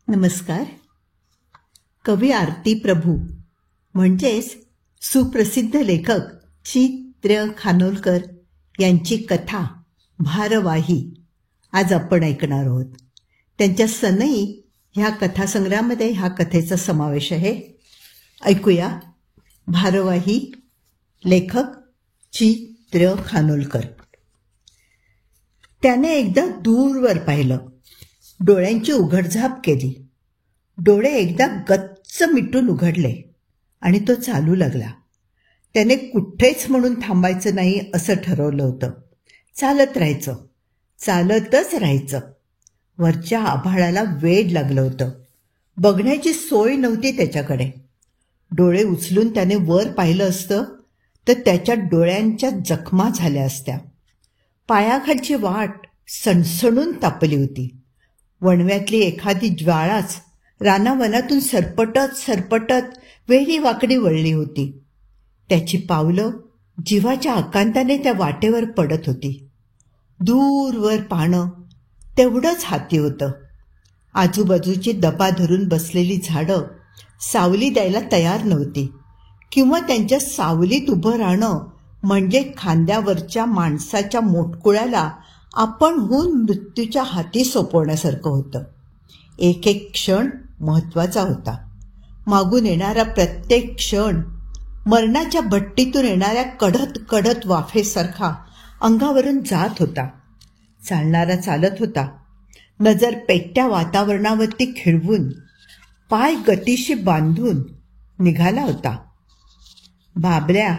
नमस्कार. कवी आरती प्रभू म्हणजेच सुप्रसिद्ध लेखक चित्र खानोलकर यांची कथा भारवाही आज आपण ऐकणार आहोत. त्यांच्या सनई ह्या कथासंग्रहामध्ये ह्या कथेचा समावेश आहे. ऐकूया. भारवाही, लेखक चित्र खानोलकर. त्याने एकदा दूरवर पाहिलं. डोळ्यांची उघडझाप केली. डोळे एकदा गच्च मिटून उघडले आणि तो चालू लागला. त्याने कुठेच म्हणून थांबायचं नाही असं ठरवलं होतं. चालत राहायचं, चालतच राहायचं. वरच्या आभाळाला वेड लागलं होतं. बघण्याची सोय नव्हती त्याच्याकडे. डोळे उचलून त्याने वर पाहिलं असतं तर त्याच्या डोळ्यांच्या जखमा झाल्या असत्या. पायाखालची वाट सणसणून तापली होती. वणव्यातली एखादी ज्वाळाच रानावनातून सरपटत सरपटत वेळी वाकडी वळली होती. त्याची पावलं जीवाच्या आकांताने त्या वाटेवर पडत होती. दूरवर पाहणं तेवढंच हाती होतं. आजूबाजूची दबा धरून बसलेली झाडं सावली द्यायला तयार नव्हती, किंवा त्यांच्या सावलीत उभं राहणं म्हणजे खांद्यावरच्या माणसाच्या मोटकुळ्याला आपण होऊन मृत्यूच्या हाती सोपवण्यासारखं होतं. एक एक क्षण महत्त्वाचा होता. मागून येणारा प्रत्येक क्षण मरणाच्या भट्टीतून येणाऱ्या कडत कडत वाफेसारखा अंगावरून जात होता. चालणारा चालत होता. नजर पेटत्या वातावरणावरती खिळवून, पाय गतीशी बांधून निघाला होता. बाबल्या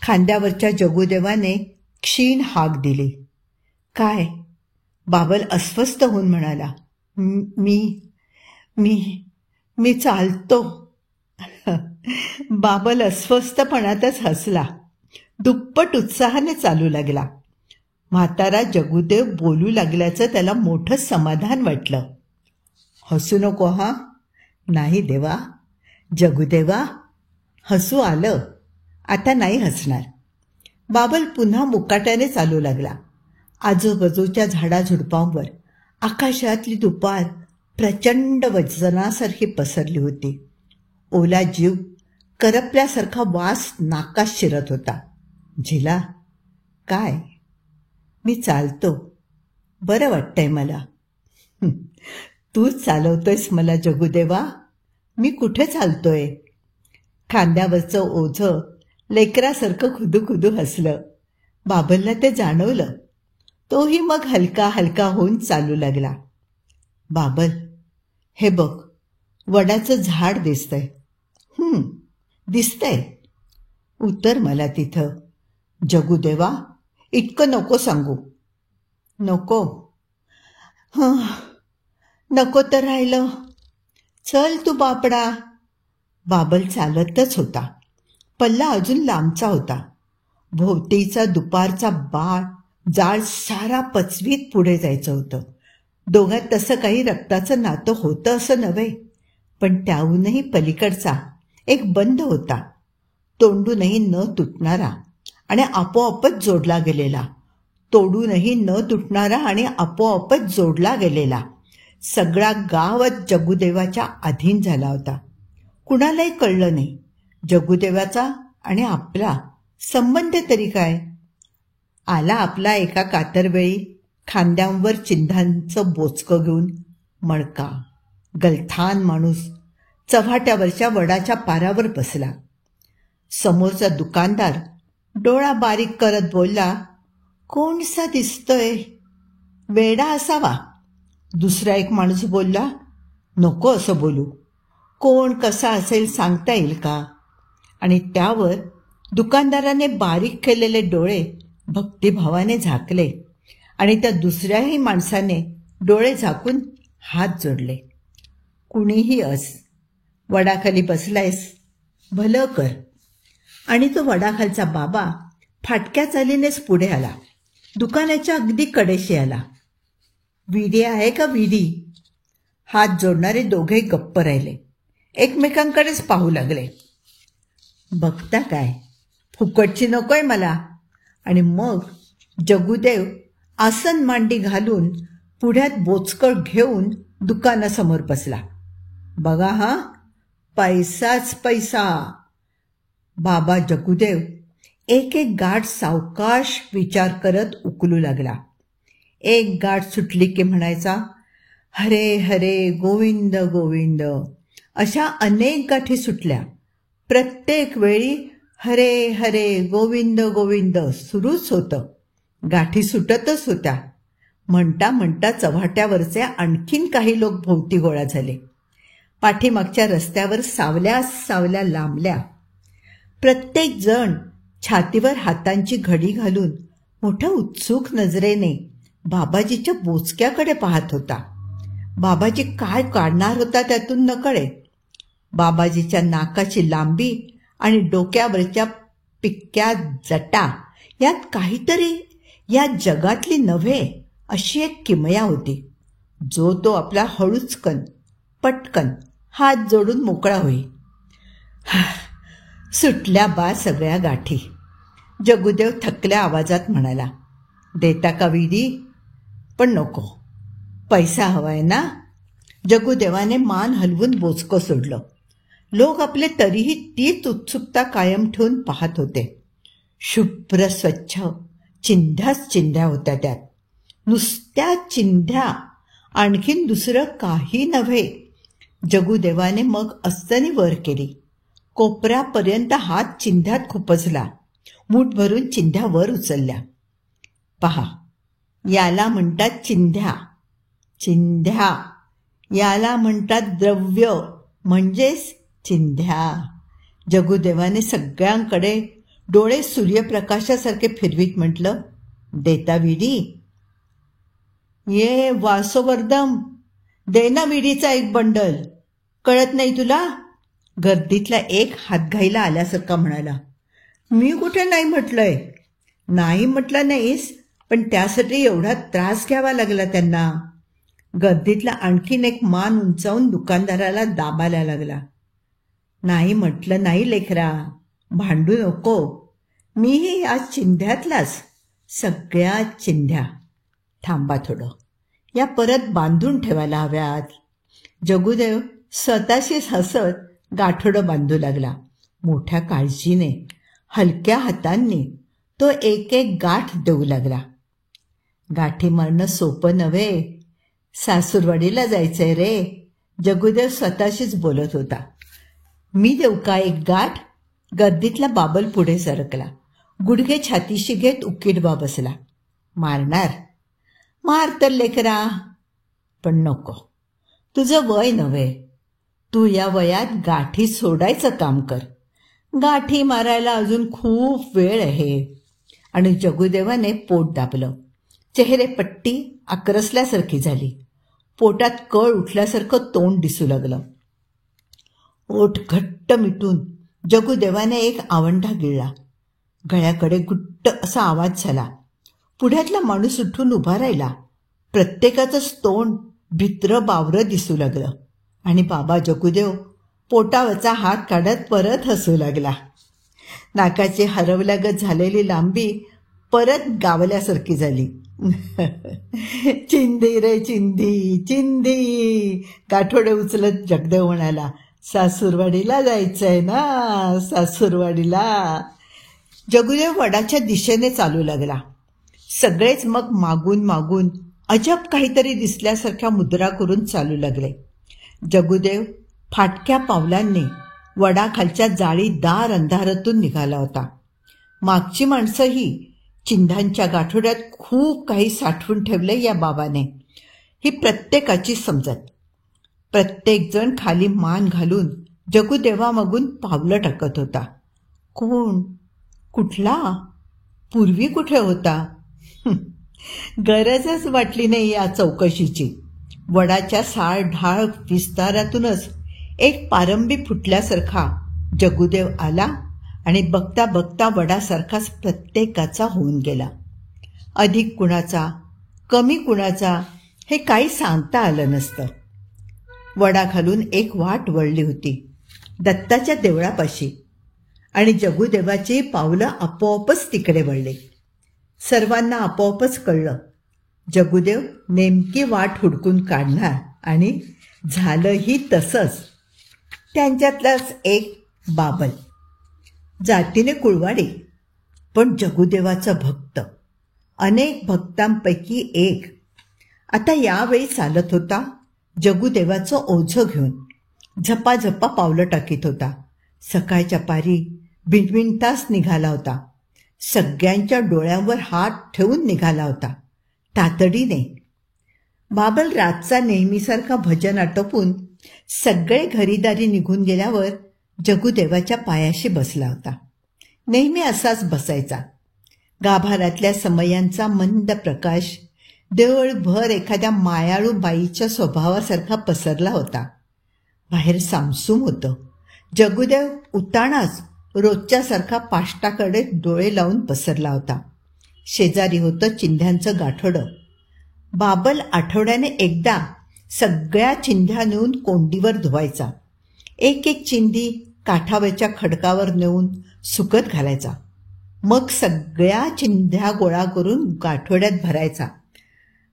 खांद्यावरच्या जगुदेवाने क्षीण हाक दिली. काय? बाबल अस्वस्थ होऊन म्हणाला. मी मी मी चालतो. बाबल अस्वस्थपणातच हसला. दुप्पट उत्साहाने चालू लागला. म्हातारा जगुदेव बोलू लागल्याचं त्याला मोठं समाधान वाटलं. हसू नको हा. नाही देवा. जगुदेवा, हसू आलं. आता नाही हसणार. बाबल पुन्हा मुकाट्याने चालू लागला. आजूबाजूच्या झाडाझुडपांवर आकाशातली दुपार प्रचंड वजनासारखी पसरली होती. ओला जीव करपल्यासारखा वास नाकात शिरत होता. झिला, काय? मी चालतो. बरं वाटतंय मला. तूच चालवतोयस मला जगुदेवा. मी कुठे चालतोय? खांद्यावरचं ओझं लेकरासारखं खुदू हसलं. बाबलला ते जाणवलं. तोही मग हलका हलका होऊन चालू लागला. बाबल, हे बघ, वडाचं झाड दिसतंय. दिसतंय. उतर मला तिथं. जगुदेवा, इतकं नको सांगू. नको? नको तर राहिलं. चल तू बापडा. बाबल चालतच होता. पल्ला अजून लांबचा होता. भोवतीचा दुपारचा जाळ सारा पचवीत पुढे जायचं होतं. दोघात तसं काही रक्ताचं नातं होतं असं नव्हे, पण त्याहूनही पलीकडचा एक बंध होता. तोंडूनही न तुटणारा आणि आपोआपच जोडला गेलेला. तोडूनही न तुटणारा आणि आपोआपच जोडला गेलेला. सगळा गावच जगुदेवाच्या अधीन झाला होता. कुणालाही कळलं नाही जगुदेवाचा आणि आपला संबंध तरी काय. आला आपला एका कातरवेळी खांद्यांवर चिन्हांचं बोचकं घेऊन. मणका गलथान माणूस चव्हाट्यावरच्या वडाच्या पारावर बसला. समोरचा दुकानदार डोळा बारीक करत बोलला, कोणसा दिसतोय? वेडा असावा. दुसरा एक माणूस बोलला, नको असं बोलू. कोण कसा असेल सांगता येईल का? आणि त्यावर दुकानदाराने बारीक केलेले डोळे भक्तिभावाने झाकले आणि त्या दुसऱ्याही माणसाने डोळे झाकून हात जोडले. कुणीही अस, वडाखाली बसलायस, भलं कर. आणि तो वडाखालचा बाबा फाटक्या चालीनेच पुढे आला. दुकानाच्या अगदी कडेशी आला. विडी आहे का विडी? हात जोडणारे दोघे गप्प राहिले. एकमेकांकडेच पाहू लागले. बघता काय, फुकटची नकोय मला. आणि मग जगुदेव आसन मांडी घालून पुढ्यात बोचकळ घेऊन दुकानासमोर बसला. बघा हा, पैसाच पैसा. बाबा जगुदेव एक एक गाठ सावकाश विचार करत उकलू लागला. एक गाठ सुटली की म्हणायचा, हरे हरे गोविंद गोविंद. अशा अनेक गाठी सुटल्या. प्रत्येक वेळी हरे हरे गोविंद गोविंद सुरूच होतं. गाठी सुटतच होत्या. म्हणता म्हणता चव्हाट्यावरचे आणखीन काही लोक भोवती गोळा झाले. पाठीमागच्या रस्त्यावर सावल्या सावल्या लांबल्या. प्रत्येक जण छातीवर हातांची घडी घालून मोठ्या उत्सुक नजरेने बाबाजीच्या बोचक्याकडे पाहत होता. बाबाजी काय काढणार होता त्यातून न कळे. बाबाजीच्या नाकाची लांबी आणि डोक्यावरच्या पिक्क्या जटा यात काहीतरी या जगातली नव्हे अशी एक किमया होती. जो तो आपला हळूचकन पटकन हात जोडून मोकळा होई. सुटल्या बा सगळ्या गाठी. जगुदेव थकल्या आवाजात म्हणाला, देता का विडी? पण नको, पैसा हवाय ना. जगुदेवाने मान हलवून बोचकं सोडलं. लोक आपले तरीही तीच उत्सुकता कायम ठेवून पाहत होते. शुभ्र स्वच्छ चिंध्याच चिंध्या होत्या त्यात. नुसत्या चिंध्या, आणखीन दुसरं काही नव्हे. जगुदेवाने मग अस्तनी वर केली. कोपऱ्यापर्यंत हात चिंध्यात खुपसला. मूठ भरून चिंध्या वर उचलल्या. पहा, याला म्हणतात चिंध्या. चिंध्या याला म्हणतात द्रव्य, म्हणजेच चिंध्या. जगुदेवाने सगळ्यांकडे डोळे सूर्यप्रकाशासारखे फिरवीत म्हटलं, देता विडी? ये वासोवर्दम, दे ना विडीचा एक बंडल. कळत नाही तुला? गर्दीतला एक हातघाईला आल्यासारखा म्हणाला. मी कुठे नाही म्हटलंय. नाही म्हटलं नाहीस, पण त्यासाठी एवढा त्रास घ्यावा लागला त्यांना. गर्दीतला आणखीन एक मान उंचावून दुकानदाराला दाबायला लागला. नाही म्हटलं नाही लेकरा, भांडू नको. मीही आज चिंध्यातलाच, सगळ्या चिंध्या. थांबा थोडं, या परत बांधून ठेवायला हव्यात. जगुदेव स्वतःशीच हसत गाठोडं बांधू लागला. मोठ्या काळजीने हलक्या हातांनी तो एक एक गाठ देऊ लागला. गाठी मारणं सोपं नव्हे. सासूरवाडीला जायचंय रे, जगुदेव स्वतःशीच बोलत होता. मी देऊ का एक गाठ? गर्दीतला बाबल पुढे सरकला. गुडघे छातीशी घेत उकीडबा बसला. मारणार? मार तर लेकरा, पण नको. तुझं वय नव्हे. तू या वयात गाठी सोडायचं काम कर. गाठी मारायला अजून खूप वेळ आहे. आणि जगुदेवाने पोट दाबलं. चेहरेपट्टी आकरसल्यासारखी झाली. पोटात कळ उठल्यासारखं तोंड दिसू लागलं. ओठ घट्ट मिटून जगुदेवाने एक आवंढा गिळला. गळ्याकडे गुट्ट असा आवाज झाला. पुढ्यातला माणूस उठून उभा राहिला. प्रत्येकाचंच तोंड भित्र बावरं दिसू लागलं. आणि बाबा जगुदेव पोटावरचा हात काढत परत हसू लागला. नाकाची हरवल्यागत झालेली लांबी परत गावल्यासारखी झाली. चिंधी रे चिंधी, चिंधी. गाठोडे उचलत जगदेव म्हणाला, सासूरवाडीला जायचंय ना, सासूरवाडीला. जगुदेव वडाच्या दिशेने चालू लागला. सगळेच मग मागून मागून अजब काहीतरी दिसल्यासारख्या मुद्रा करून चालू लागले. जगुदेव फाटक्या पावलांनी वडाखालच्या जाळीदार अंधारातून निघाला होता. मागची माणसंही चिंध्यांच्या गाठोड्यात खूप काही साठवून ठेवले या बाबाने, ही प्रत्येकाची समजत. प्रत्येकजण खाली मान घालून जगुदेवामागून पावलं टाकत होता. कोण? कुठला? पूर्वी कुठे होता? गरजच वाटली नाही या चौकशीची. वडाच्या साळढाळ विस्तारातूनच एक पारंबी फुटल्यासारखा जगुदेव आला आणि बघता बघता वडासारखाच प्रत्येकाचा होऊन गेला. अधिक कुणाचा, कमी कुणाचा हे काही सांगता आलं नसतं. वडाखालून एक वाट वळली होती दत्ताच्या देवळापाशी, आणि जगुदेवाची पावलं आपोआपच तिकडे वळले. सर्वांना आपोआपच कळलं, जगुदेव नेमकी वाट हुडकून काढणार आणि झालंही तसंच. त्यांच्यातलाच एक बाबल, जातीने कुळवाडी पण जगुदेवाचा भक्त, अनेक भक्तांपैकी एक. आता यावेळी चालत होता जगुदेवाचं ओझं घेऊन. झपाझपा पावलं टाकीत होता. सकाळच्या पारी भिनभिनताच निघाला होता. सगळ्यांच्या डोळ्यांवर हात ठेवून निघाला होता, तातडीने. बाबल रातचा नेहमीसारखा भजन आटोपून सगळे घरीदारी निघून गेल्यावर जगुदेवाच्या पायाशी बसला होता. नेहमी असाच बसायचा. गाभारातल्या समयांचा मंद प्रकाश देवळभर एखाद्या मायाळू बाईच्या स्वभावासारखा पसरला होता. बाहेर सामसूम होतं. जगुदेव उताणाच रोजच्यासारखा पाष्टाकडे डोळे लावून पसरला होता. शेजारी होतं चिंध्यांचं गाठोडं. बाबल आठवड्याने एकदा सगळ्या चिंध्या नेऊन कोंडीवर धुवायचा. एक एक चिंधी काठावरच्या खडकावर नेऊन सुकत घालायचा. मग सगळ्या चिंध्या गोळा करून गाठोड्यात भरायचा.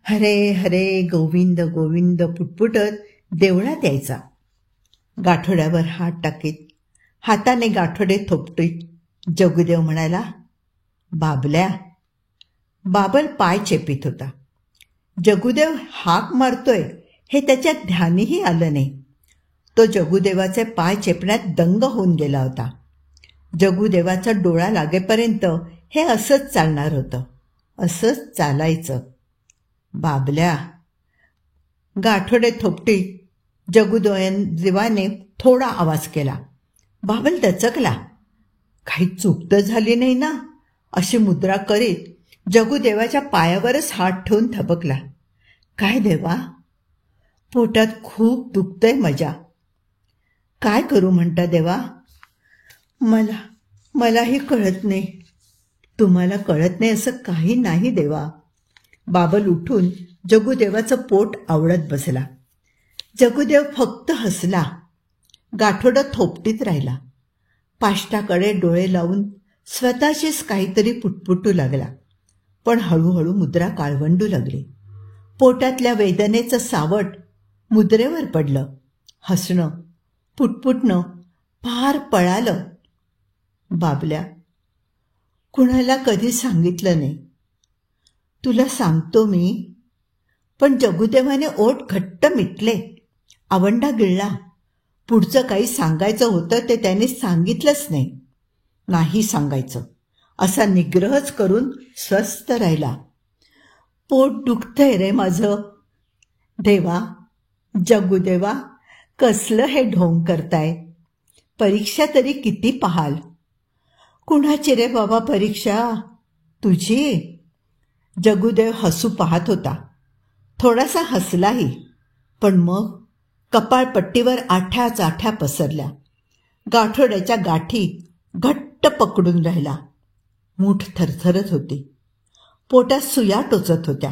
हरे हरे गोविंद गोविंद पुटपुटत देवळात यायचा. गाठोड्यावर हात टाकीत, हाताने गाठोडे थोपटीत जगुदेव म्हणाला, बाबल्या. बाबल पाय चेपीत होता. जगुदेव हाक मारतोय हे त्याच्यात ध्यानीही आलं नाही. तो जगुदेवाचे पाय चेपण्यात दंग होऊन गेला होता. जगुदेवाचा डोळा लागेपर्यंत हे असंच चालणार होतं, असंच चालायचं. बाबल्या. गाठोडे थोपटीत जगुदेवाने थोडा आवाज केला. बाबल दचकला. काही चूक तर झाली नाही ना, अशी मुद्रा करीत जगुदेवाच्या पायावरच हात ठेवून थबकला. काय देवा, पोटात खूप दुखतंय माझ्या. काय करू म्हणता देवा? मलाही कळत नाही. तुम्हाला कळत नाही असं काही नाही देवा. बाबल उठून जगुदेवाचं पोट आवळत बसला. जगुदेव फक्त हसला. गाठोडं थोपटीत राहिला. पाष्टाकडे डोळे लावून स्वतःशीच काहीतरी पुटपुटू लागला. पण हळूहळू मुद्रा काळवंडू लागली. पोटातल्या वेदनेचं सावट मुद्रेवर पडलं. हसणं, पुटपुटणं फार पळालं. बाबल्या, कुणाला कधी सांगितलं नाही. तुला सांगतो मी. पण जगुदेवाने ओठ घट्ट मिटले. आवंडा गिळला. पुढचं काही सांगायचं होतं ते त्याने सांगितलंच नाही. नाही सांगायचं असा निग्रहच करून स्वस्थ राहिला. पोट दुखतंय रे माझं. देवा, जगुदेवा, कसलं हे ढोंग करताय? परीक्षा तरी किती पाहाल? कुणाची रे बाबा परीक्षा? तुझी? जगुदेव हसू पाहत होता. थोडासा हसलाही. पण मग कपाळपट्टीवर आठ्याच आठ्या पसरल्या. गाठोड्याच्या गाठी घट्ट पकडून राहिला. मूठ थरथरत होती. पोटात सुया टोचत होत्या.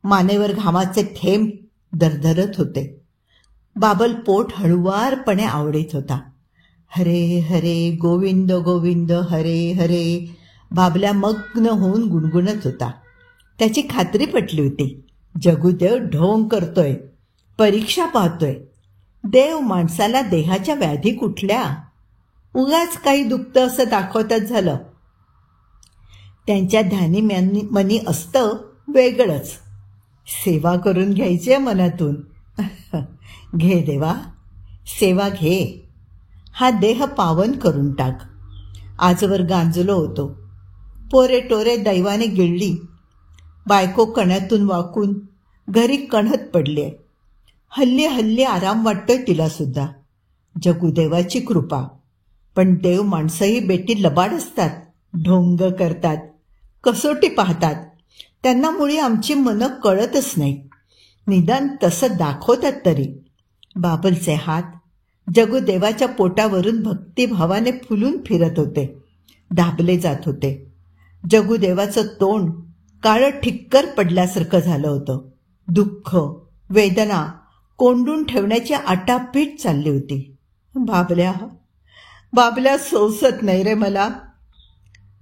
मानेवर घामाचे थेंब दरदरत होते. बाबल पोट हळुवारपणे आवडीत होता. हरे हरे गोविंद गोविंद हरे हरे. बाबल्या मग्न होऊन गुणगुणत होता. त्याची खात्री पटली होती. जगुदेव ढोंग करतोय, परीक्षा पाहतोय. देव माणसाला देहाच्या व्याधी कुठल्या? उगाच काही दुखतं असं दाखवतात झालं. त्यांच्या ध्यानी मनी असतं वेगळंच. सेवा करून घ्यायची मनातून. घे देवा, सेवा घे. हा देह पावन करून टाक. आजवर गांजलो होतो. पोरे टोरे दैवाने गिळली. बायको कण्यातून वाकून घरी कणत पडली. हल्ली हल्ली आराम वाटतोय तिला सुद्धा. जगुदेवाची कृपा. पण देव माणसंही बेटी लबाड असतात. ढोंग करतात, कसोटी पाहतात. त्यांना मुळी आमची मनं कळतच नाही. निदान तसं दाखवतात तरी. बाबलचे हात जगुदेवाच्या पोटावरून भक्तिभावाने फुलून फिरत होते, दाबले जात होते. जगुदेवाचं तोंड काळं ठिक्कर पडल्यासारखं झालं होतं. दुःख, वेदना कोंडून ठेवण्याची आटापीट चालली होती. बाबल्या सोसत नाही रे मला.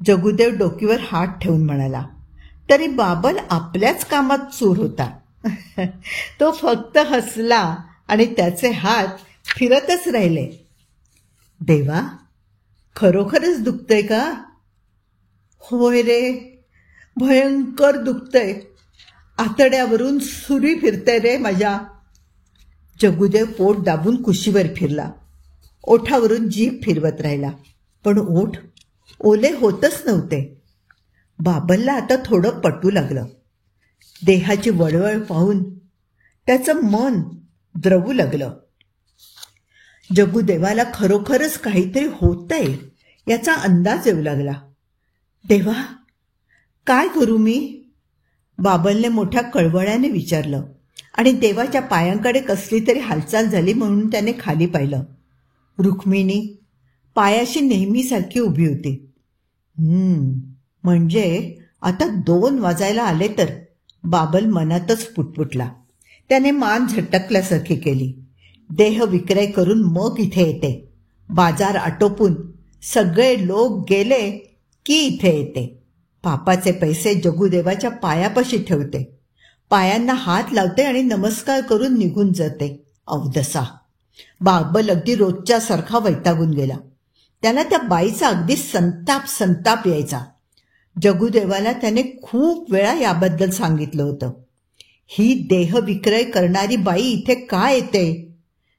जगुदेव डोकीवर हात ठेवून म्हणाला. तरी बाबल आपल्याच कामात चूर होता. तो फक्त हसला आणि त्याचे हात फिरतच राहिले. देवा, खरोखरच दुखतंय का? होय रे, भयंकर दुखतंय. आतड्यावरून सुरी फिरते रे माझ्या. जगुदेव पोट दाबून कुशीवर फिरला. ओठावरून जीभ फिरवत राहिला, पण ओठ ओले होतच नव्हते. बाबलला आता थोडं पटू लागलं. देहाची वळवळ पाहून त्याचं मन द्रवू लागलं. जगुदेवाला खरोखरच काहीतरी होतंय याचा अंदाज येऊ लागला. देवा, काय करू मी? बाबलने मोठ्या कळवळ्याने विचारलं आणि देवाच्या पायांकडे कसली तरी हालचाल झाली म्हणून त्याने खाली पाहिलं. रुक्मिणी पायाशी नेहमीसारखी उभी होती. म्हणजे आता 2 वाजायला आले तर, बाबल मनातच पुटपुटला. त्याने मान झटकल्यासारखी केली. देह विक्रय करून मग इथे येते. बाजार आटोपून सगळे लोक गेले की इथे येते. पापाचे पैसे जगुदेवाच्या पायापाशी ठेवते. पायांना हात लावते आणि नमस्कार करून निघून जाते. अवदसा. बाबल अगदी रोजच्या सारखा वैतागून गेला. त्याला त्या बाईचा अगदी संताप यायचा. जगुदेवाला त्याने खूप वेळा याबद्दल सांगितलं होतं. ही देह विक्रय करणारी बाई इथे का येते?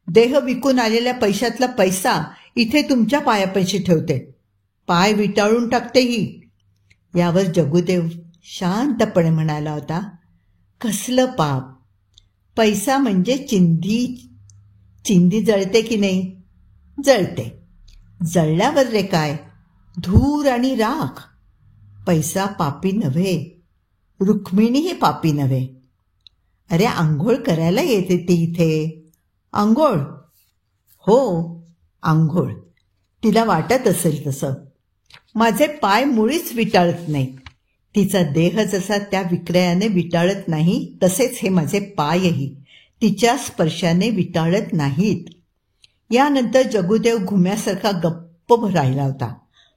देह विकून आलेल्या पैशातला पैसा इथे तुमच्या पायापाशी ठेवते. पाय विटाळून टाकते ही. यावर जगुदेव शांतपणे म्हणाला होता, कसलं पाप? पैसा म्हणजे चिंधी जळते की नाही? जळते. जळल्यावर रे काय? धूर आणि राख. पैसा पापी नव्हे, रुक्मिणीही पापी नव्हे. अरे, आंघोळ करायला येते ती इथे. आंघोळ? हो, आंघोळ. तिला वाटत असेल तसं. माझे पाय मुळीच विटाळत नाही. तिचा देह जसा त्या विक्रयाने विटाळत नाही, तसेच हे माझे पायही तिच्या स्पर्शाने विटाळत नाहीत. यानंतर जगुदेव घुम्यासारखा गप्प राहिला होता.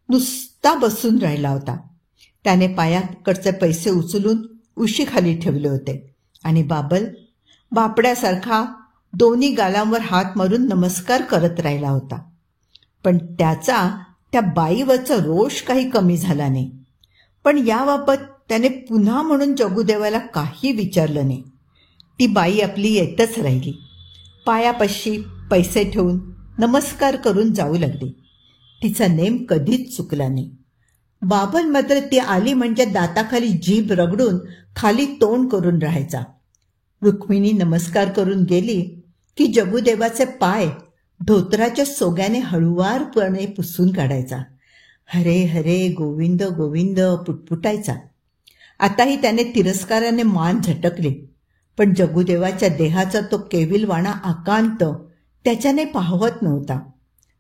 नुसता बसून राहिला होता. त्याने पायाकडचे पैसे उचलून उशीखाली ठेवले होते आणि बाबल बापड्यासारखा दोन्ही गालांवर हात मारून नमस्कार करत राहिला होता. पण त्याचा त्या बाईवरचा रोष काही कमी झाला नाही. पण याबाबत त्याने पुन्हा म्हणून जगुदेवाला काही विचारलं नाही. ती बाई आपली येतच राहिली. पायापाशी पैसे ठेवून नमस्कार करून जाऊ लागली. तिचा नेम कधीच चुकला नाही. बाबल मात्र ती आली म्हणजे दाताखाली जीभ रगडून खाली तोंड करून राहायचा. रुक्मिणी नमस्कार करून गेली की जगुदेवाचे पाय धोतराच्या सोग्याने हळुवारपणे पुसून काढायचा. हरे हरे गोविंद गोविंद पुटपुटायचा. आताही त्याने तिरस्काराने मान झटकली, पण जगुदेवाच्या देहाचा तो केविलवाणा आकांत त्याच्याने पाहवत नव्हता.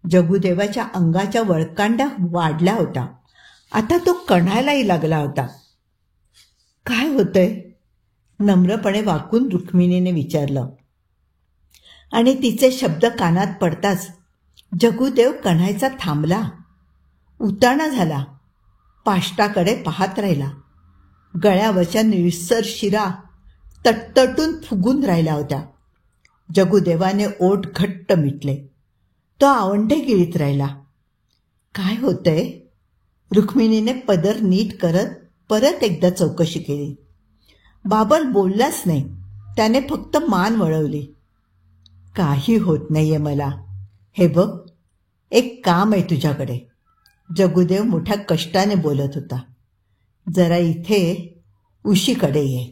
जगुदेवाच्या अंगाच्या वळकांड्या वाढल्या होता. आता तो कणायलाही लागला होता. काय होतंय? नम्रपणे वाकून रुक्मिणीने विचारलं आणि तिचे शब्द कानात पडताच जगुदेव कणायचा थांबला. उताणा झाला. पाष्टाकडे पाहत राहिला. गळ्यावरच्या निळसर शिरा तटतटून फुगून राहिल्या होत्या. जगुदेवाने ओठ घट्ट मिटले. तो आवंढे गिळीत राहिला. काय होतंय? रुक्मिणीने पदर नीट करत परत एकदा चौकशी केली. बाबल बोललाच नाही. त्याने फक्त मान वळवली. काही होत नाहीये मला. हे बघ, एक काम आहे तुझ्याकडे. जगुदेव मोठ्या कष्टाने बोलत होता. जरा इथे उशीकडे ये.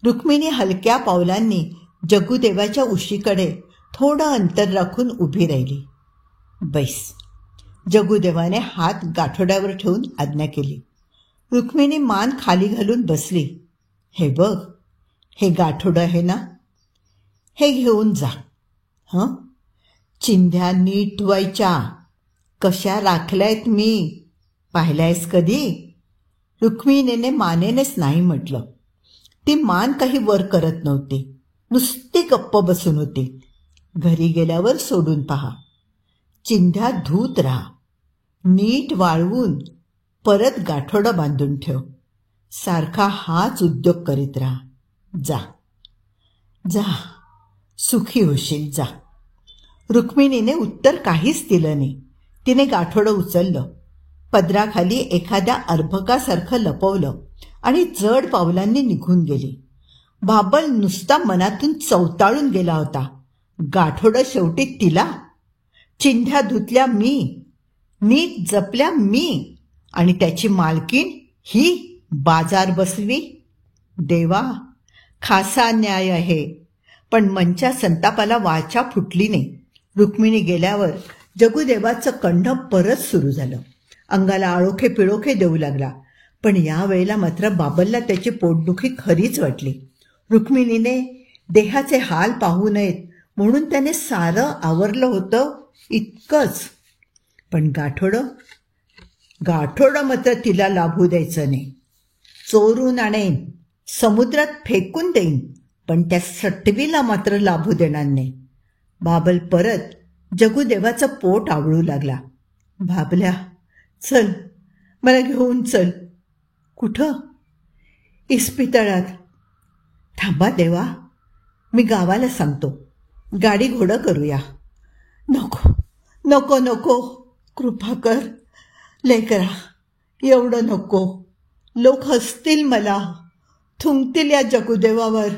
रुक्मिणी हलक्या पावलांनी जगुदेवाच्या उशीकडे थोडं अंतर राखून उभी राहिली. बैस. जगुदेवाने हात गाठोड्यावर ठेवून आज्ञा केली. रुक्मिणी मान खाली घालून बसली. हे बघ, हे गाठोडं आहे ना, हे घेऊन जा. चिंध्या नीट व्हायच्या. कशा राखल्यात मी, पाहिल्यायस कधी? रुक्मिणीने मानेनेच नाही म्हटलं. ती मान काही वर करत नव्हती. नुसती गप्प बसून होती. घरी गेल्यावर सोडून पहा. चिंध्या धूत राहा. नीट वाळवून परत गाठोडं बांधून ठेव. सारखा हाच उद्योग करीत राहा. जा जा, सुखी होशील, जा. रुक्मिणीने उत्तर काहीच दिलं नाही. तिने गाठोडं उचललं, पदराखाली एखाद्या अर्भकासारखं लपवलं आणि जड पावलांनी निघून गेली. बाबल नुसता मनातून चवताळून गेला होता. गाठोडं शेवटी तिला, चिंध्या धुतल्या मी, नीट जपल्या मी, आणि त्याची मालकीण ही बाजार बसवी. देवा, खासा न्याय आहे. पण मनच्या संतापाला वाचा फुटली नाही. रुक्मिणी गेल्यावर जगुदेवाचं कण्हं परत सुरू झालं. अंगाला आळोखे पिळोखे देऊ लागला. पण यावेळेला मात्र बाबलला त्याची पोटदुखी खरीच वाटली. रुक्मिणीने देहाचे हाल पाहू नयेत म्हणून त्याने सारं आवरलं होतं, इतकंच. पण गाठोडं मात्र तिला लाभू द्यायचं नाही. चोरून आणेन, समुद्रात फेकून देईन, पण त्या सटवीला मात्र लाभू देणार नाही. बाबल परत जगुदेवाचं पोट आवळू लागला. बाबल्या, चल, मला घेऊन चल. कुठं? इस्पितळात. थांबा देवा, मी गावाला सांगतो, गाडी घोडं करूया. नको नको नको, कृपा कर लेकरा, एवढं नको. लोक हसतील, मला थुंकतील या जगुदेवावर.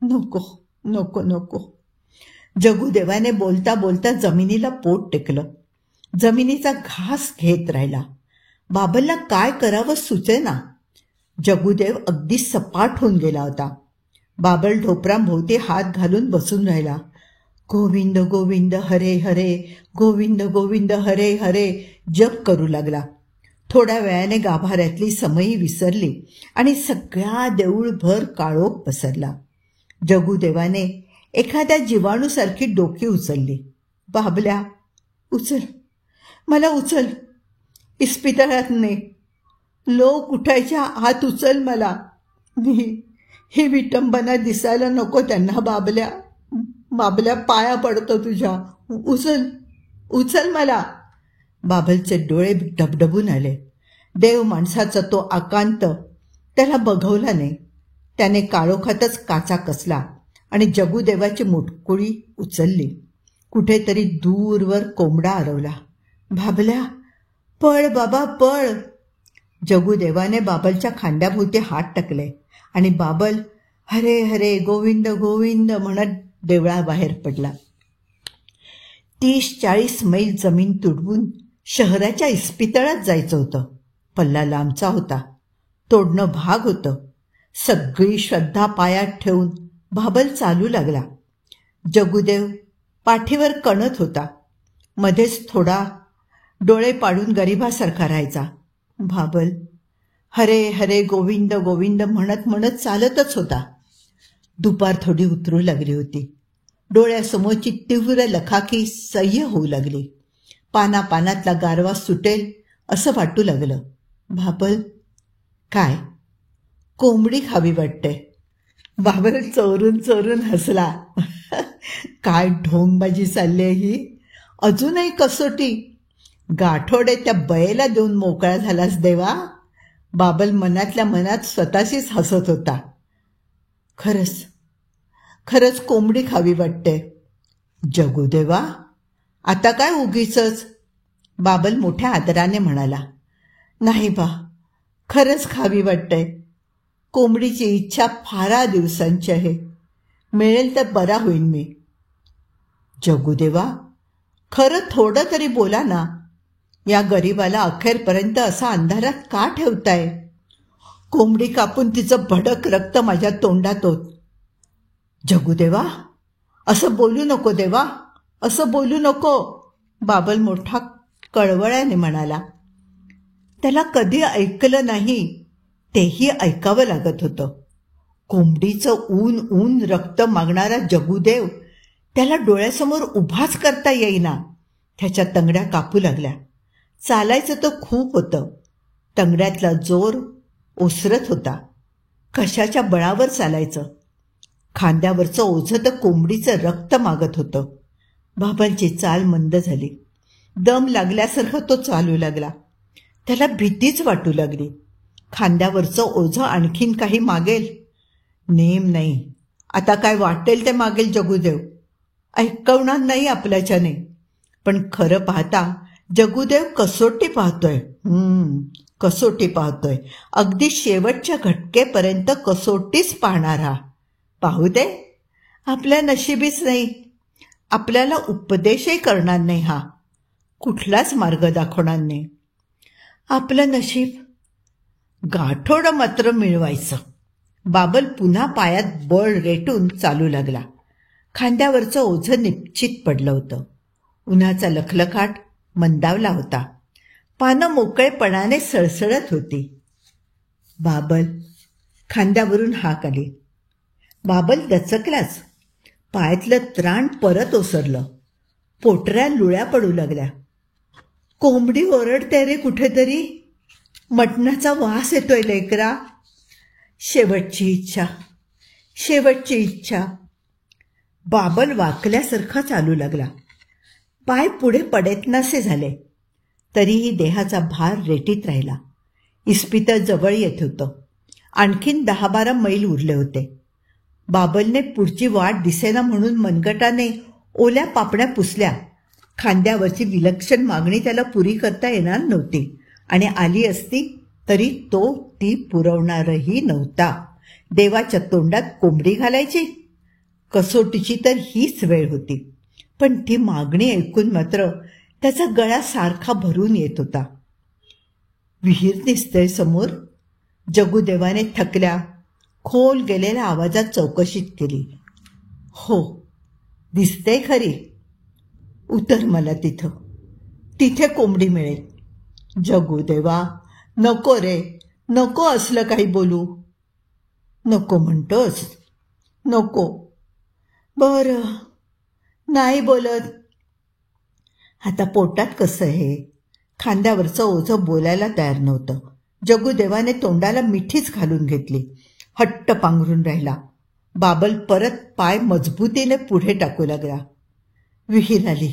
नको नको नको. जगुदेवाने बोलता बोलता जमिनीला पोट टेकलं. जमिनीचा घास घेत राहिला. बाबलला काय करावं सुचेना. जगुदेव अगदी सपाट होऊन गेला होता. बाबल ढोपरांभोवती हात घालून बसून राहिला. गोविंद गोविंद हरे हरे, गोविंद गोविंद हरे हरे जप करू लागला. थोड्या वेळाने गाभाऱ्यातली समयी विसरली आणि सगळ्या देऊळभर काळोख पसरला. जगुदेवाने एखाद्या जीवाणूसारखी डोकी उचलली. बाबल्या, उचल, मला उचल, इस्पितळात ने. लोक उठायच्या आत उचल मला. ही विटंबना दिसायला नको त्यांना. बाबल्या, बाबल्या, पाया पडतो तुझ्या, उचल, उचल मला. बाबलचे डोळे डबडबून आले. देव माणसाचा तो आकांत त्याला बघवला नाही. त्याने काळोखातच काचा कसला आणि जगुदेवाची मुटकुळी उचलली. कुठेतरी दूरवर कोंबडा आरवला. बाबल्या, पळ बाबा, पळ. जगुदेवाने बाबलच्या खांद्याभोवती हात टाकले आणि बाबल हरे हरे गोविंद गोविंद म्हणत देवळाबाहेर पडला. 30-40 मैल जमीन तुडवून शहराच्या इस्पितळात जायचं होतं. पल्ला लांबचा होता, तोडणं भाग होतं. सगळी श्रद्धा पायात ठेवून बाबल चालू लागला. जगुदेव पाठीवर कणत होता. मध्येच थोडा डोळे पाडून गरिबासारखा राहायचा. बाबल हरे हरे गोविंद गोविंद म्हणत म्हणत चालतच होता. दुपार थोडी उतरू लागली होती. डोळ्यासमोरची तीव्र लखाकी सह्य होऊ लागली. पानापानातला गारवा सुटेल असं वाटू लागलं. बाबल, काय कोंबडी खावी वाटते. बाबल चोरून चोरून हसला. काय ढोंगबाजी चालली ही. अजूनही कसोटी. गाठोडे त्या बयेला देऊन मोकळा झालास देवा. बाबल मनातल्या मनात स्वतःशीच हसत होता. खरंच खरंच कोंबडी खावी वाटते. जगुदेवा, आता काय उगीचच. बाबल मोठ्या आदराने म्हणाला. नाही बा, खरंच खावी वाटते. कोंबडीची इच्छा फारा दिवसांची आहे. मिळेल तर बरा होईन मी. जगुदेवा, खरं थोडं तरी बोला ना. या गरीबाला अखेरपर्यंत असा अंधारात का ठेवताय? कोंबडी कापून तिचं भडक रक्त माझ्या तोंडात होत. जगुदेवा, असं बोलू नको देवा, असं बोलू नको. बाबल मोठा कळवळ्याने म्हणाला. त्याला कधी ऐकलं नाही, तेही ऐकावं लागत होतं. कोंबडीचं ऊन ऊन रक्त मागणारा जगुदेव त्याला डोळ्यासमोर उभाच करता येईना. त्याच्या तंगड्या कापू लागल्या. चालायचं तर खूप होतं. तंगड्यातला जोर ओसरत होता. कशाच्या बळावर चालायचं? खांद्यावरचं ओझं तर कोंबडीचं रक्त मागत होतं. बाबांची चाल मंद झाली. दम लागल्यासारखं तो चालू लागला. त्याला भीतीच वाटू लागली. खांद्यावरचं ओझं आणखीन काही मागेल? नेम नाही. आता काय वाटेल ते मागेल जगूदेव. ऐकवणार नाही आपल्याच्याने. पण खरं पाहता जगूदेव कसोटी पाहतोय. कसोटी पाहतोय. अगदी शेवटच्या घटकेपर्यंत कसोटीच पाहणारा. पाहू दे. आपल्या नशिबीच नाही. आपल्याला उपदेशही करणार नाही हा. कुठलाच मार्ग दाखवणार नाही. आपलं नशीब. गाठोडं मात्र मिळवायचं. बाबल पुन्हा पायात बळ रेटून चालू लागला. खांद्यावरचं ओझं निश्चित पडलं होतं. उन्हाचा लखलखाट मंदावला होता. पानं मोकळेपणाने सळसळत होती. बाबल. खांद्यावरून हाक आली. बाबल दचकलाच. पायातलं त्राण परत ओसरलं. पोटऱ्या लुळ्या पडू लागल्या. कोंबडी ओरडते रे कुठेतरी. मटणाचा वास येतोय लेकरा. शेवटची इच्छा. शेवटची इच्छा. बाबल वाकल्यासारखा चालू लागला. पाय पुढे पडेतनासे झाले. तरीही देहाचा भार रेटीत राहिला. इस्पितळ जवळ येत होतं. आणखीन 10-12 मैल उरले होते. बाबलने पुढची वाट दिसेना म्हणून मनगटाने ओल्या पापण्या पुसल्या. खांद्यावरची विलक्षण मागणी त्याला पुरी करता येणार नव्हती आणि आली असती तरी तो ती पुरवणारही नव्हता. देवाच्या तोंडात कोंबडी घालायची. कसोटीची तर हीच वेळ होती. पण ती मागणी ऐकून मात्र त्याचा गळा सारखा भरून येत होता. विहीर दिसतंय समोर. जगूदेवाने थकल्या खोल गेलेल्या आवाजात चौकशीत केली. हो दिसते खरी. उतर मला तिथं. तिथे कोंबडी मिळेल. जगूदेवा नको रे. नको असलं काही बोलू. नको म्हणतोस. नको. बरं नाही बोलत. आता पोटात कसं आहे. खांद्यावरचं ओझं बोलायला तयार नव्हतं. जगूदेवाने तोंडाला मिठीच घालून घेतली. हट्ट पांघरून राहिला. बाबल परत पाय मजबूतीने पुढे टाकू लागला. विहीर आली.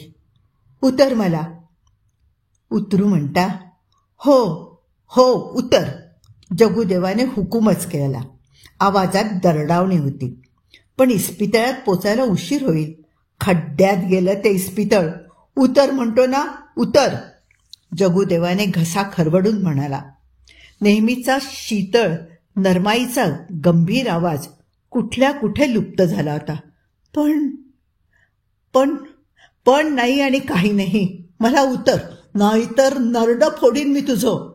उतर मला. उतरू म्हणता. हो हो उतर. जगूदेवाने हुकूमच केला. आवाजात दरडावणी होती. पण इस्पितळात पोचायला उशीर होईल. खड्ड्यात गेलं ते इस्पितळ. उतर म्हणतो ना उतर. जगूदेवाने घसा खरवडून म्हणाला. नेहमीचा शीतळ नरमाईचा गंभीर आवाज कुठल्या कुठे लुप्त झाला होता. पण पण पण नाही आणि काही नाही. मला उतर नाहीतर नरडं फोडीन मी तुझं.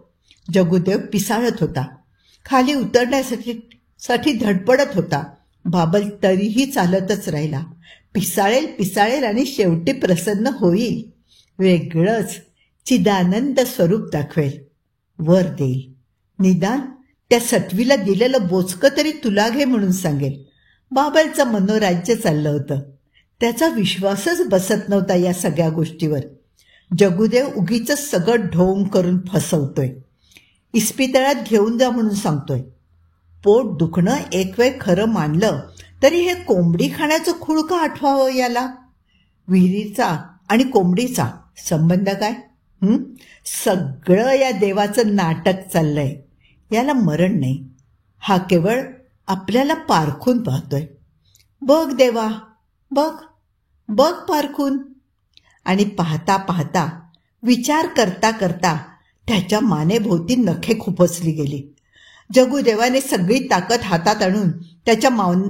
जगूदेव पिसाळत होता. खाली उतरण्यासाठी धडपडत होता. बाबल तरीही चालतच राहिला. पिसाळेल आणि शेवटी प्रसन्न होईल. वेगळंच चिदानंद स्वरूप दाखवेल. वर देईल. निदान त्या सटवीला दिलेलं बोचकं तरी तुला घे म्हणून सांगेल. बाबलचं मनोराज्य चाललं होतं. त्याचा विश्वासच बसत नव्हता या सगळ्या गोष्टीवर. जगूदेव उगीच सगळं ढोंग करून फसवतोय. इस्पितळात घेऊन जा म्हणून सांगतोय. पोट दुखणं एक वेळ खरं मानलं तरी हे कोंबडी खाण्याचं खूळ का आठवावं याला. विहिरीचा आणि कोंबडीचा संबंध काय? सगळं या देवाचं नाटक चाललंय. याला मरण नाही. हा केवळ आपल्याला पारखून पाहतोय. बघ देवा बघ बघ पारखून. आणि पाहता पाहता विचार करता करता त्याच्या मानेभोवती नखे खुपसली गेली. जगूदेवाने सगळी ताकद हातात आणून त्याच्या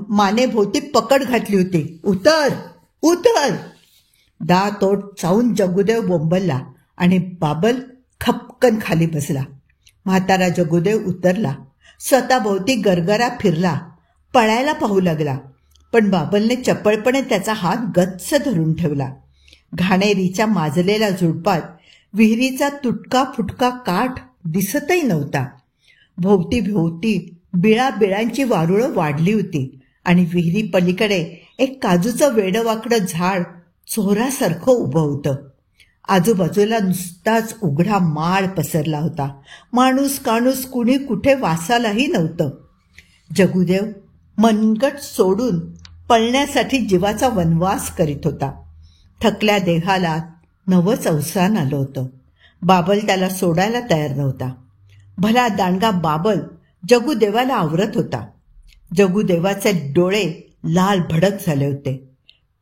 मानेभोवती पकड घातली होती. उतर उतर. दात ओठ चावून जगूदेव बोंबलला आणि बाबल खपकन खाली बसला. म्हातारा जगूदेव उतरला. स्वतःभोवती गरगरा फिरला. पळायला पाहू लागला. पण बाबलने चपळपणे त्याचा हात गच्च धरून ठेवला. घाणेरीच्या माजलेल्या झुडपात विहिरीचा तुटका फुटका काठ दिसतही नव्हता. भोवती भोवती बिळाबिळांची वारुळं वाढली होती आणि विहिरी पलीकडे एक काजूचं वेडवाकडं झाड चोरासारखं उभं होतं. आजूबाजूला नुसताच उघडा माळ पसरला होता. माणूस काणूस कुणी कुठे वासालाही नव्हतं. जगूदेव मनगट सोडून पळण्यासाठी जीवाचा वनवास करीत होता. थकल्या देहाला नवंच अवसान आलं होतं. बाबल त्याला सोडायला तयार नव्हता. भला दांडगा बाबल जगूदेवाला आवरत होता. जगूदेवाचे डोळे लाल भडक झाले होते.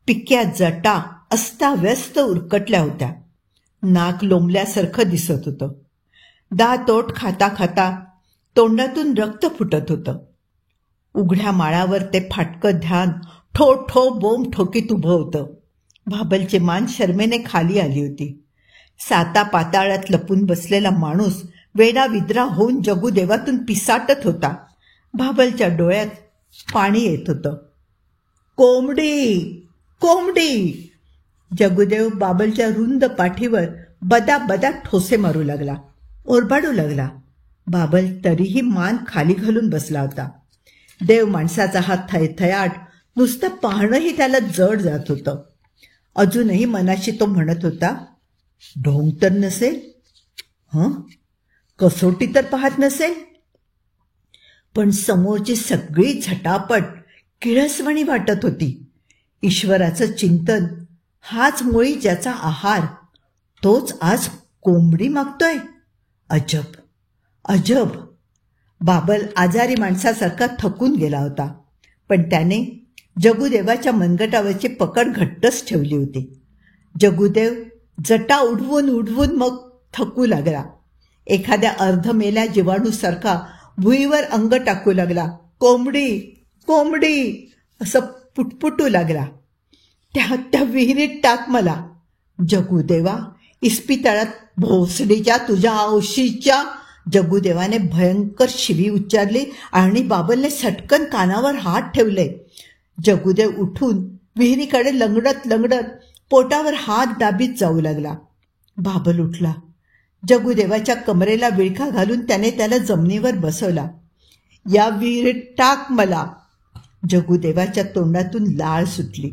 पिक्या जटा अस्ताव्यस्त उरकटल्या होत्या. नाक लोंबल्यासारखं दिसत होतं. दात ओठ खाता खाता तोंडातून रक्त फुटत होतं. उघड्या माळावर ते फाटकं ध्यान ठो ठो बोंब ठोकीत उभं होतं. बाबलची मान शरमेने खाली आली होती. साता पाताळात लपून बसलेला माणूस वेडा विद्रा होऊन जगूदेवातून पिसाटत होता. बाबलच्या डोळ्यात पाणी येत होतं. कोंबडी कोंबडी! जगूदेव बाबलच्या रुंद पाठीवर बदा बदा ठोसे मारू लागला, ओरबाडू लागला. बाबल तरीही मान खाली घालून बसला होता. देव माणसाचा हा थयथयाट नुसतं पाहणंही त्याला जड जात होतं. अजूनही मनाशी तो म्हणत होता, ढोंग तर नसेल, कसोटी तर पाहत नसेल. पण समोरची सगळी झटापट किळसवाणी वाटत होती. ईश्वराचं चिंतन हाच मुळी ज्याचा आहार, तोच आज कोंबडी मागतोय. अजब अजब! बाबल आजारी माणसासारखा थकून गेला होता, पण त्याने जगूदेवाच्या मनगटावरची पकड घट्टच ठेवली होती. जगूदेव जटा उडवून उडवून मग थकू लागला. एखाद्या अर्धमेल्या जीवाणूसारखा भुईवर अंग टाकू लागला. कोंबडी कोंबडी असं पुटपुटू लागला. त्या विहिरीत टाक मला. जगूदेवा, इस्पितळात भोसडीच्या तुझ्या औशीच्या! जगूदेवाने भयंकर शिवी उच्चारली आणि बाबलने सटकन कानावर हात ठेवले. जगूदेव उठून विहिरीकडे लंगडत लंगडत पोटावर हात दाबीत जाऊ लागला. बाबल उठला. जगूदेवाच्या कमरेला विळखा घालून त्याने त्याला जमिनीवर बसवला. या विहिरीत टाक मला. जगूदेवाच्या तोंडातून लाळ सुटली.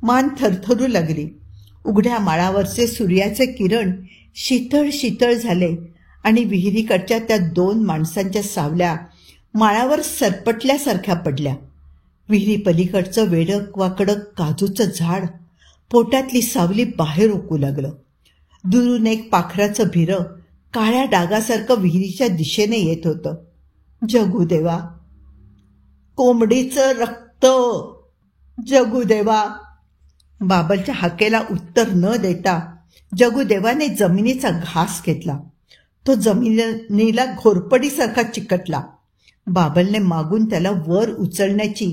मान थरथरू लागली. उघड्या माळावरचे सूर्याचे किरण शीतळ शीतळ झाले आणि विहिरीकडच्या त्या दोन माणसांच्या सावल्या माळावर सरपटल्यासारख्या पडल्या. विहिरी पलीकडचं वेडक वाकडक काजूचं झाड पोटातली सावली बाहेर ओकू लागलं. दुरून एक पाखराचं भिरं काळ्या डागासारखं विहिरीच्या दिशेने येत होतं. जगूदेवा, कोंबडीचं रक्त! जगूदेवा! बाबलच्या हाकेला उत्तर न देता जगूदेवाने जमिनीचा घास घेतला. तो जमिनीला घोरपडीसारखा चिकटला. बाबलने मागून त्याला वर उचलण्याची,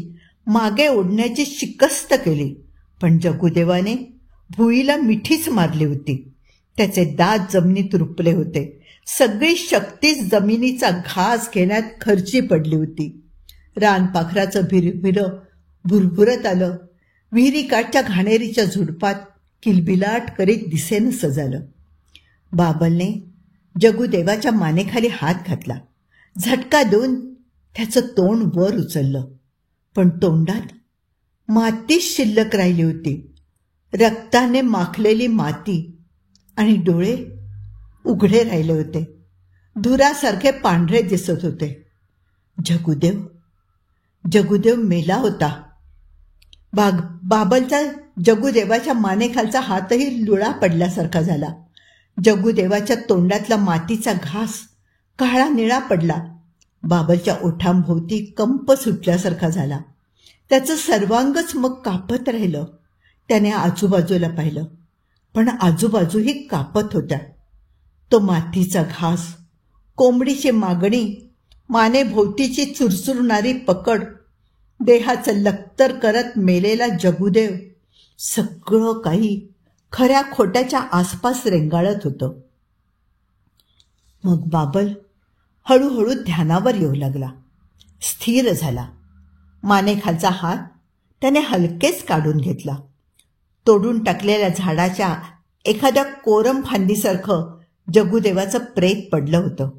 मागे ओढण्याची शिकस्त केली, पण जगूदेवाने भुईला मिठीच मारली होती. त्याचे दात जमिनीत रुपले होते. सगळी शक्तीच जमिनीचा घास घेण्यात खर्ची पडली होती. रानपाखराचं भिरभिरं भुरभुरत आलं. विहिरीकाठच्या घाणेरीच्या झुडपात किलबिलाट करीत दिसेनसं झालं. बाबलने जगूदेवाच्या मानेखाली हात घातला. झटका देऊन त्याचं तोंड वर उचललं, पण तोंडात मातीच शिल्लक राहिली होती. रक्ताने माखलेली माती, आणि डोळे उघडे राहिले होते. धुरासारखे पांढरे दिसत होते. जगूदेव मेला होता. बाबलचा जगूदेवाच्या मानेखालचा हातही लुळा पडल्यासारखा झाला. जगूदेवाच्या तोंडातला मातीचा घास काळा निळा पडला. बाबलच्या ओठांभोवती कंप सुटल्यासारखा झाला. त्याचं सर्वांगच मग कापत राहिलं. त्याने आजूबाजूला पाहिलं, पण आजूबाजूही कापत होत्या. तो मातीचा घास, कोंबडीची मागणी, मानेभोवतीची चुरचुरणारी पकड, देहाचं लक्तर करत मेलेला जगूदेव, सगळं काही खऱ्या खोट्याच्या आसपास रेंगाळत होतं. मग बाबल हळूहळू ध्यानावर येऊ लागला. स्थिर झाला. मानेखालचा हात त्याने हलकेच काढून घेतला. तोडून टाकलेल्या झाडाच्या एखाद्या कोरम फांदीसारखं जगूदेवाचं प्रेत पडलं होतं.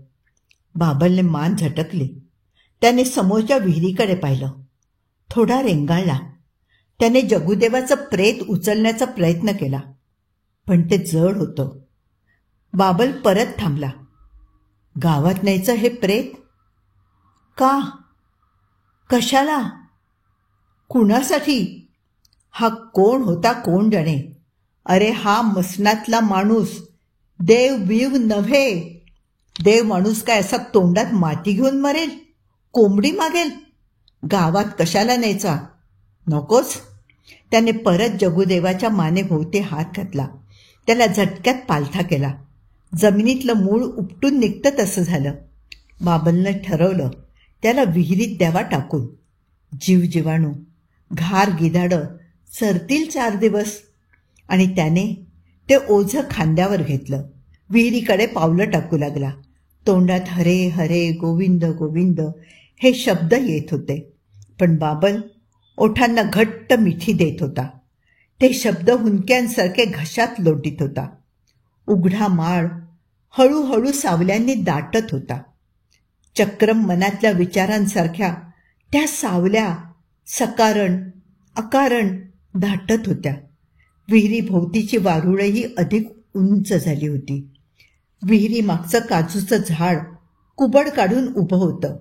बाबलने मान झटकली. त्याने समोरच्या विहिरीकडे पाहिलं. थोडा रेंगाळला. त्याने जगूदेवाचं प्रेत उचलण्याचा प्रयत्न केला, पण ते जड होतं. बाबल परत थांबला. गावात न्यायचं हे प्रेत? का? कशाला? कुणासाठी? हा कोण होता कोण जाणे. अरे हा मसनातला माणूस देव बीव नव्हे. देव माणूस काय असा तोंडात माती घेऊन मरेल? कोंबडी मागेल? गावात कशाला न्यायचा? नकोच. त्याने परत जगुदेवाच्या मानेभोवती हात घातला. त्याला झटक्यात पालथा केला. जमिनीतलं मूळ उपटून निघतं तसं झालं. बाबलनं ठरवलं त्याला विहिरीत द्यावा टाकून. जीवजीवाणू, घार गिधाडं सरतील 4 दिवस. आणि त्याने ते ओझं खांद्यावर घेतलं. विहिरीकडे पावलं टाकू लागला. तोंडात हरे हरे गोविंद गोविंद हे शब्द येत होते, पण बाबल ओठांना घट्ट मिठी देत होता. ते शब्द हुंदक्यांसारखे घशात लोटीत होता. उघडा माळ हळूहळू सावल्यांनी दाटत होता. चक्रम मनातल्या विचारांसारख्या त्या सावल्या सकारण अकारण दाटत होत्या. विहिरीभोवतीची वारुळही अधिक उंच झाली होती. विहिरी मागचं काजूचं झाड कुबड काढून उभं होतं.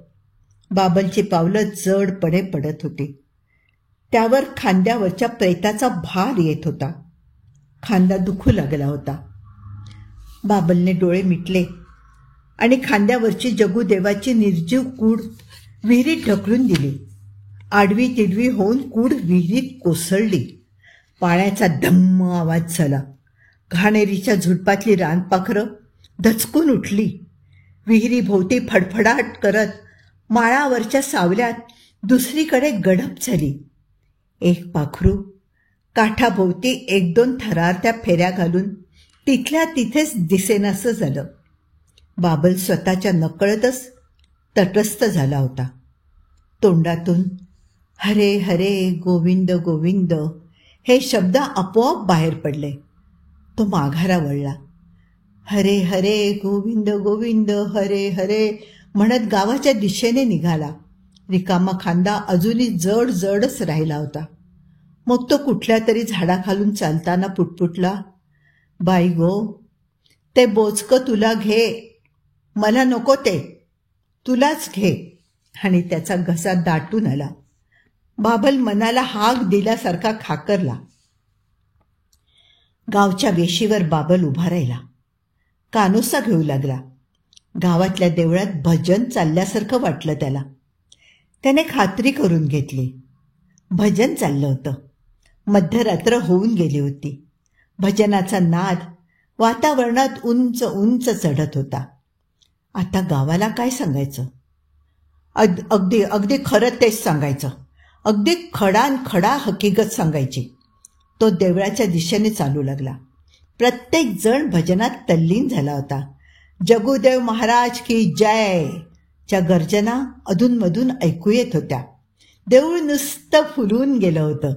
बाबलची पावलं जडपणे पडत होती. त्यावर खांद्यावरच्या प्रेताचा भार येत होता. खांदा दुखू लागला होता. बाबलने डोळे मिटले आणि खांद्यावरची जगुदेवाची निर्जीव कूड विहिरीत ढकलून दिली. आडवी तिडवी होऊन कूड विहिरीत कोसळली. पाण्याचा धम्म आवाज झाला. घाणेरीच्या झुडपातली रानपाखरं धचकून उठली. विहिरीभोवती फडफडाट करत माळावरच्या सावल्यात दुसरीकडे गडप झाली. एक पाखरू काठाभोवती 1-2 थरारत्या फेऱ्या घालून तिथल्या तिथेच दिसेनासं झालं. बाबल स्वतःच्या नकळतच तटस्थ झाला होता. तोंडातून हरे हरे गोविंद गोविंद हे शब्द आपोआप बाहेर पडले. तो माघारा वळला. हरे हरे गोविंद गोविंद हरे हरे म्हणत गावाच्या दिशेने निघाला. रिकामा खांदा अजूनही जड जडच राहिला होता. मग तो कुठल्या तरी झाडाखालून चालताना पुटपुटला, बाई गो, ते बोचकं तुला घे, मला नको ते, तुलाच घे. आणि त्याचा घसा दाटून आला. बाबल मनाला हाक दिल्यासारखा खाकरला. गावच्या वेशीवर बाबल उभा राहिला. कानोसा घेऊ लागला. गावातल्या देवळात भजन चालल्यासारखं वाटलं त्याला. त्याने खात्री करून घेतली. भजन चाललं होतं. मध्यरात्र होऊन गेली होती. भजनाचा नाद वातावरणात उंच उंच चढत होता. आता गावाला काय सांगायचं? अगदी अगदी खरं तेच सांगायचं. अगदी खडा हकीकत सांगायची. तो देवळाच्या दिशेने चालू लागला. प्रत्येक जण भजनात तल्लीन झाला होता. जगुदेव महाराज की जय च्या गर्जना अधूनमधून ऐकू येत होत्या. देऊळ नुसतं फुलून गेलं होतं.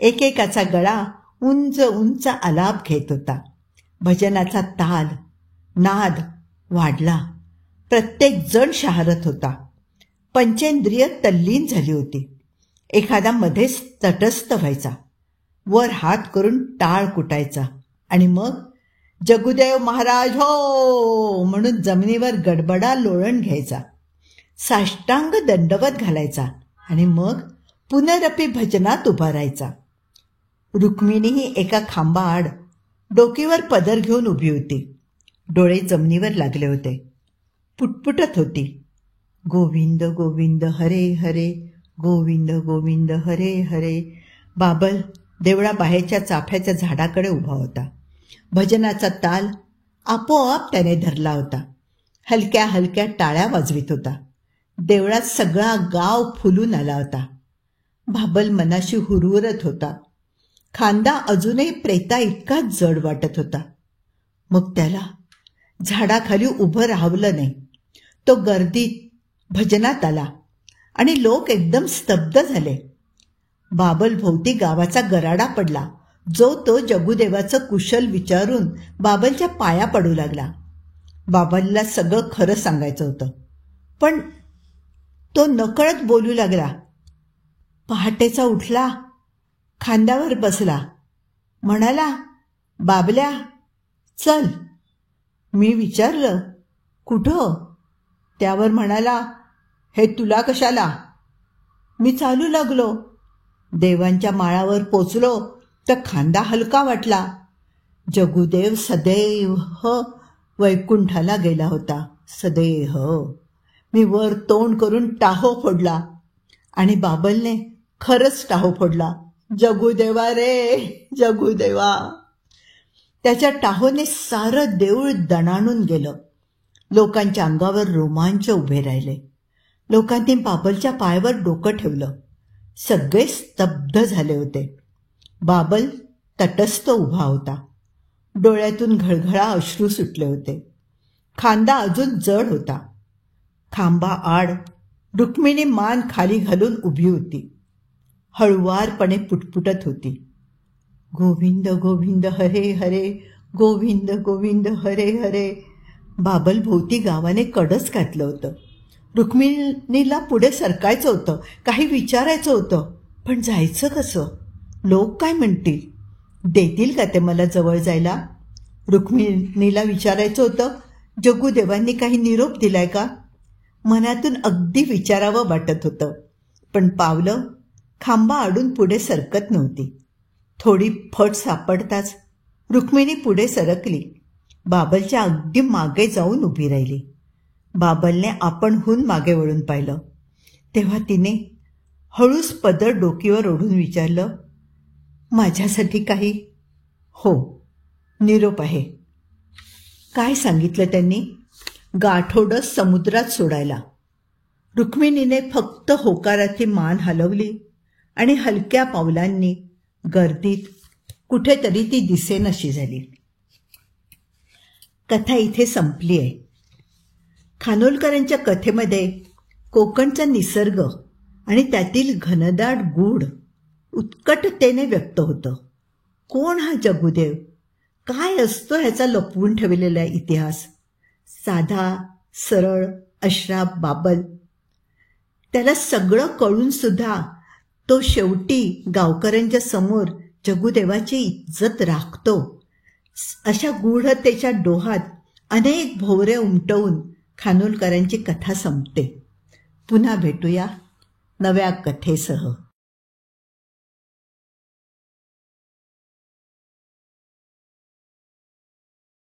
एकेकाचा गळा उंच उंच आलाप घेत होता. भजनाचा ताल नाद वाढला. प्रत्येक जण शहारत होता. पंचेंद्रिय तल्लीन झाली होती. एखादा मध्येच तटस्थ व्हायचा, वर हात करून टाळ कुटायचा आणि मग जगुदेव महाराज हो म्हणून जमिनीवर गडबडा लोळण घ्यायचा, साष्टांग दंडवत घालायचा आणि मग पुनरपी भजनात उभा राहायचा. रुक्मिणीही एका खांबाआड डोकीवर पदर घेऊन उभी होती. डोळे जमिनीवर लागले होते. पुटपुटत होती, गोविंद गोविंद हरे हरे गोविंद गोविंद हरे हरे. बाबल देवळाबाहेरच्या चाफ्याच्या झाडाकडे उभा होता. भजनाचा ताल आपोआप त्याने धरला होता. हलक्या हलक्या टाळ्या वाजवित होता. देवळात सगळा गाव फुलून आला होता. बाबल मनाशी हुरहुरत होता. खांदा अजूनही प्रेता इतकाच जड वाटत होता. मग त्याला झाडाखाली उभं राहावलं नाही. तो गर्दीत भजनात आला आणि लोक एकदम स्तब्ध झाले. बाबल भोवती गावाचा गराडा पडला. जो तो जगुदेवाचं कुशल विचारून बाबलच्या पाया पडू लागला. बाबलला सगळं खरं सांगायचं होतं, पण तो नकळत बोलू लागला. पहाटेचा उठला, खांद्यावर बसला, म्हणाला, बाबल्या चल. मी विचारलं, कुठं? त्यावर म्हणाला, हे तुला कशाला? मी चालू लागलो. देवांच्या माळावर पोचलो तर खांदा हलका वाटला. जगुदेव सदैव वैकुंठाला गेला होता. सदेह. मी वर तोंड करून टाहो फोडला आणि बाबलने खरंच टाहो फोडला. जगूदेवा रे जगूदेवा. त्याच्या टाहोने सारं देऊळ दणाणून गेलं. लोकांच्या अंगावर रोमांच उभे राहिले. लोकांनी बाबलच्या पायावर डोकं ठेवलं. सगळे स्तब्ध झाले होते. बाबल तटस्थ उभा होता. डोळ्यातून घळघळा अश्रू सुटले होते. खांदा अजून जड होता. खांबा आड रुक्मिणी मान खाली घालून उभी होती. हळुवारपणे पुटपुटत होती, गोविंद गोविंद हरे हरे, गोविंद गोविंद हरे हरे. बाबल भोवती गावाने कडच घातलं होतं. रुक्मिणीला पुढे सरकायचं होतं, काही विचारायचं होतं, पण जायचं कसं? लोक काय म्हणतील? देतील का ते मला जवळ जायला? रुक्मिणीला विचारायचं होतं, जगूदेवांनी काही निरोप दिलाय का? मनातून अगदी विचारावं वाटत होतं, पण पावलं खांबा आडून पुढे सरकत नव्हती. थोडी फट सापडताच रुक्मिणी पुढे सरकली. बाबलच्या अगदी मागे जाऊन उभी राहिली. बाबलने आपणहून मागे वळून पाहिलं. तेव्हा तिने हळूच पदर डोकीवर ओढून विचारलं, माझ्यासाठी काही? हो, निरोप आहे. काय सांगितलं त्यांनी? गाठोडं समुद्रात सोडायला. रुक्मिणीने फक्त होकाराची मान हलवली आणि हलक्या पावलांनी गर्दीत कुठेतरी ती दिसेनाशी झाली. कथा इथे संपली आहे. खानोलकरांच्या कथेमध्ये कोकणचा निसर्ग आणि त्यातील घनदाट गूढ उत्कटतेने व्यक्त होतं. कोण हा जगूदेव? काय असतो ह्याचा लपवून ठेवलेला इतिहास? साधा सरळ अश्राप बाबल, त्याला सगळं कळून सुद्धा तो शेवटी गावकऱ्यांच्या समोर जगूदेवाची इज्जत राखतो. अशा गूढतेच्या डोहात अनेक भोवरे उमटवून खानोलकरांची कथा संपते. पुन्हा भेटूया नव्या कथेसह.